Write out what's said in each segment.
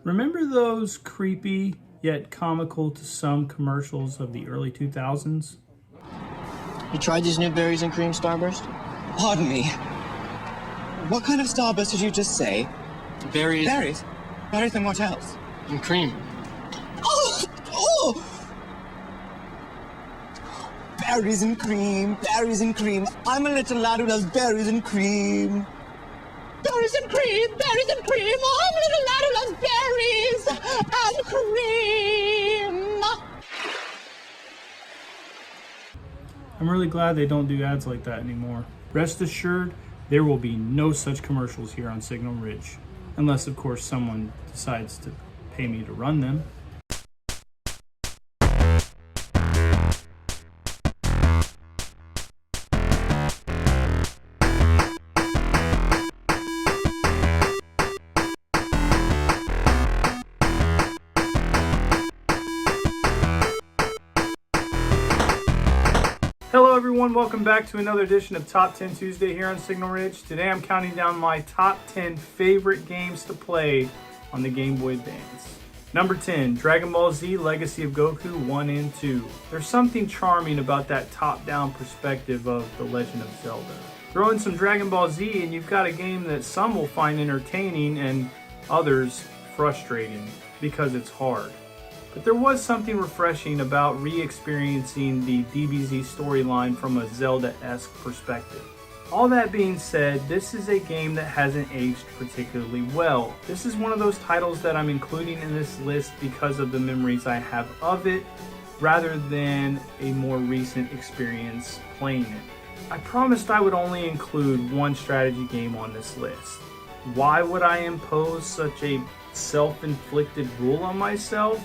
Remember those creepy yet comical to some commercials of the early 2000s? You tried these new berries and cream Starburst? Pardon me. What kind of Starburst did you just say? Berries. Berries? Berries and what else? And cream. Oh! Oh! Berries and cream, berries and cream. I'm a little lad who loves berries and cream. Berries and cream, berries and cream. I'm a little lad who loves berries and cream. I'm really glad they don't do ads like that anymore. Rest assured, there will be no such commercials here on Signal Ridge. Unless, of course, someone decides to pay me to run them. Hello everyone, welcome back to another edition of Top 10 Tuesday here on Signal Ridge. Today I'm counting down my top 10 favorite games to play on the Game Boy Advance. Number 10, Dragon Ball Z Legacy of Goku 1 and 2. There's something charming about that top-down perspective of The Legend of Zelda. Throw in some Dragon Ball Z and you've got a game that some will find entertaining and others frustrating because it's hard. But there was something refreshing about re-experiencing the DBZ storyline from a Zelda-esque perspective. All that being said, this is a game that hasn't aged particularly well. This is one of those titles that I'm including in this list because of the memories I have of it, rather than a more recent experience playing it. I promised I would only include one strategy game on this list. Why would I impose such a self-inflicted rule on myself?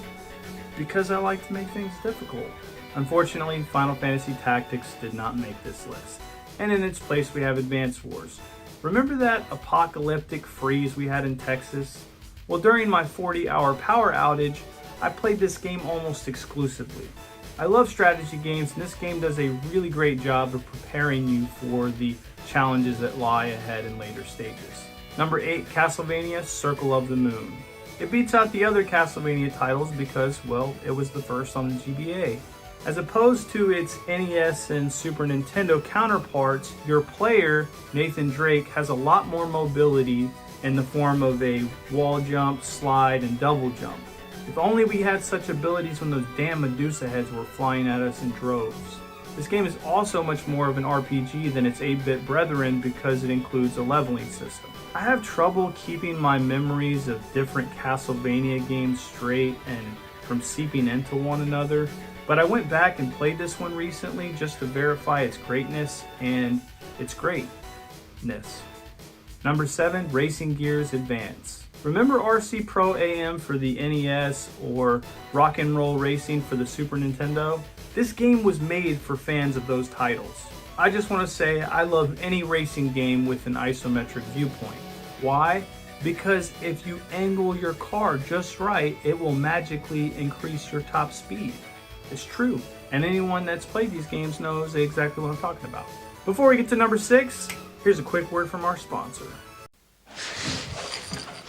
Because I like to make things difficult. Unfortunately, Final Fantasy Tactics did not make this list. And in its place we have Advance Wars. Remember that apocalyptic freeze we had in Texas? Well, during my 40-hour power outage, I played this game almost exclusively. I love strategy games, and this game does a really great job of preparing you for the challenges that lie ahead in later stages. Number 8, Castlevania Circle of the Moon. It beats out the other Castlevania titles because, well, it was the first on the GBA. As opposed to its NES and Super Nintendo counterparts, your player, Nathan Drake, has a lot more mobility in the form of a wall jump, slide, and double jump. If only we had such abilities when those damn Medusa heads were flying at us in droves. This game is also much more of an RPG than its 8-bit brethren because it includes a leveling system. I have trouble keeping my memories of different Castlevania games straight and from seeping into one another, but I went back and played this one recently just to verify its greatness and its greatness. Number 7, Racing Gears Advance. Remember RC Pro AM for the NES or Rock and Roll Racing for the Super Nintendo? This game was made for fans of those titles. I just want to say I love any racing game with an isometric viewpoint. Why? Because if you angle your car just right, it will magically increase your top speed. It's true, and anyone that's played these games knows exactly what I'm talking about. Before we get to number 6, here's a quick word from our sponsor.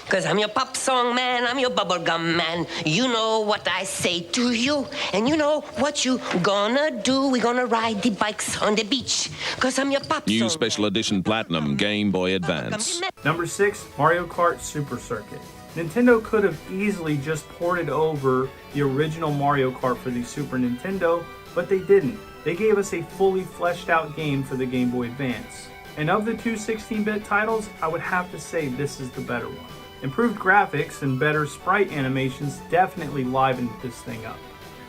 Cause I'm your pop song man, I'm your bubblegum man. You know what I say to you, and you know what you gonna do. We're gonna ride the bikes on the beach. Cause I'm your pop song New Special Edition Platinum Game Boy Advance. Number 6, Mario Kart Super Circuit. Nintendo could have easily just ported over the original Mario Kart for the Super Nintendo, but they didn't. They gave us a fully fleshed out game for the Game Boy Advance. And of the two 16-bit titles, I would have to say this is the better one. Improved graphics and better sprite animations definitely livened this thing up.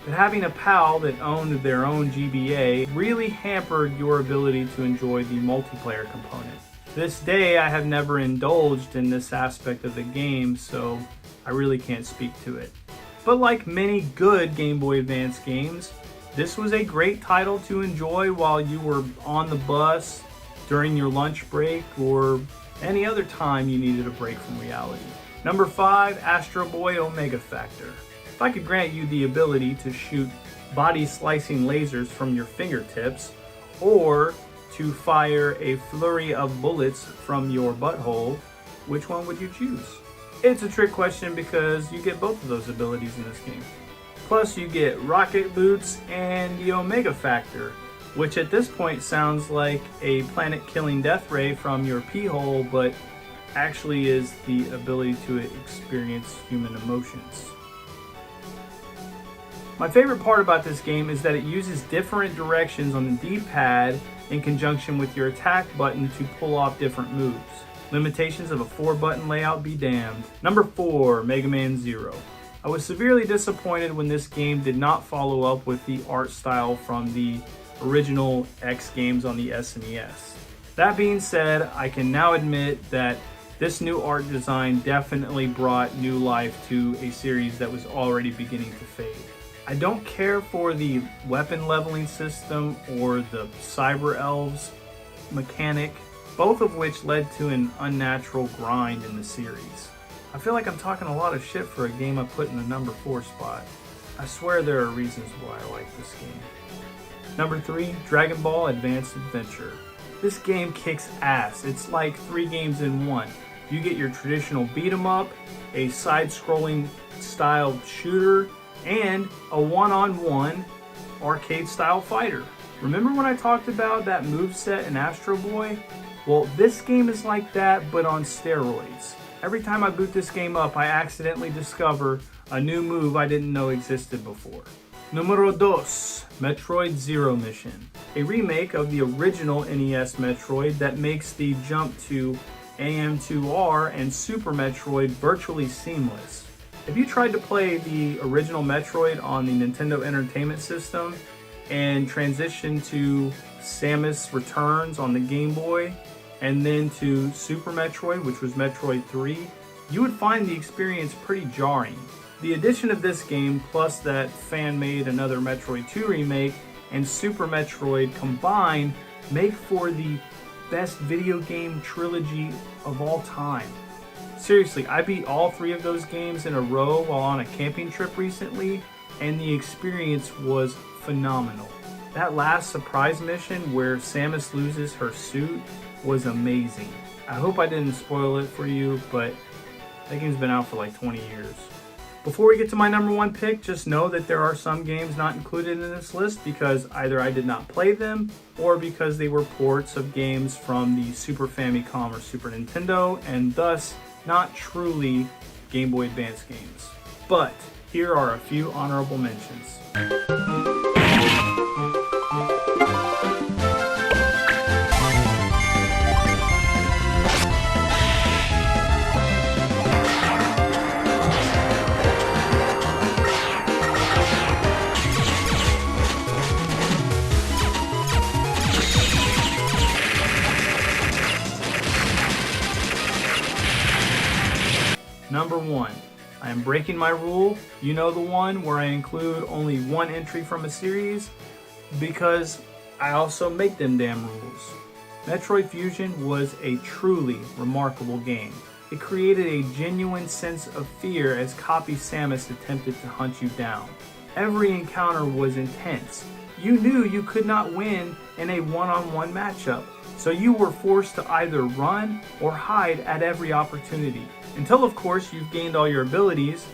But having a pal that owned their own GBA really hampered your ability to enjoy the multiplayer component. To this day, I have never indulged in this aspect of the game, so I really can't speak to it. But like many good Game Boy Advance games, this was a great title to enjoy while you were on the bus, during your lunch break, or any other time you needed a break from reality. Number 5, Astro Boy Omega Factor. If I could grant you the ability to shoot body-slicing lasers from your fingertips, or to fire a flurry of bullets from your butthole, which one would you choose? It's a trick question because you get both of those abilities in this game. Plus you get rocket boots and the Omega Factor, which at this point sounds like a planet-killing death ray from your pee hole, but actually is the ability to experience human emotions. My favorite part about this game is that it uses different directions on the D-pad in conjunction with your attack button to pull off different moves. Limitations of a 4-button layout be damned. Number 4, Mega Man Zero. I was severely disappointed when this game did not follow up with the art style from the original X games on the SNES. That being said, I can now admit that this new art design definitely brought new life to a series that was already beginning to fade. I don't care for the weapon leveling system or the Cyber Elves mechanic, both of which led to an unnatural grind in the series. I feel like I'm talking a lot of shit for a game I put in the number 4 spot. I swear there are reasons why I like this game. Number 3, Dragon Ball Advanced Adventure. This game kicks ass. It's like 3 games in 1. You get your traditional beat 'em up, a side-scrolling style shooter, and a one-on-one arcade style fighter. Remember when I talked about that moveset in Astro Boy? Well, this game is like that, but on steroids. Every time I boot this game up, I accidentally discover a new move I didn't know existed before. Numero 2, Metroid Zero Mission. A remake of the original NES Metroid that makes the jump to AM2R and Super Metroid virtually seamless. If you tried to play the original Metroid on the Nintendo Entertainment System and transition to Samus Returns on the Game Boy, and then to Super Metroid, which was Metroid 3, you would find the experience pretty jarring. The addition of this game, plus that fan made another Metroid 2 remake and Super Metroid combined, make for the best video game trilogy of all time. Seriously, I beat all 3 of those games in a row while on a camping trip recently, and the experience was phenomenal. That last surprise mission where Samus loses her suit was amazing. I hope I didn't spoil it for you, but that game's been out for like 20 years. Before we get to my number 1 pick, just know that there are some games not included in this list because either I did not play them or because they were ports of games from the Super Famicom or Super Nintendo and thus not truly Game Boy Advance games. But here are a few honorable mentions. Number 1, I am breaking my rule. You know, the one where I include only 1 entry from a series because I also make them damn rules. Metroid Fusion was a truly remarkable game. It created a genuine sense of fear as Copy Samus attempted to hunt you down. Every encounter was intense. You knew you could not win in a one-on-one matchup, so you were forced to either run or hide at every opportunity. Until, of course, you've gained all your abilities,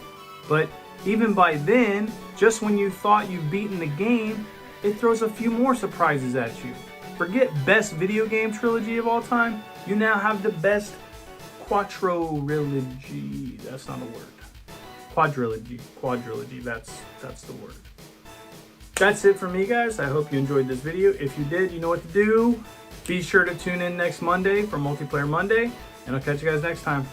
but even by then, just when you thought you've beaten the game, it throws a few more surprises at you. Forget best video game trilogy of all time, you now have the best quadrilogy. That's not a word. Quadrilogy, that's the word. That's it for me, guys. I hope you enjoyed this video. If you did, you know what to do. Be sure to tune in next Monday for Multiplayer Monday, and I'll catch you guys next time.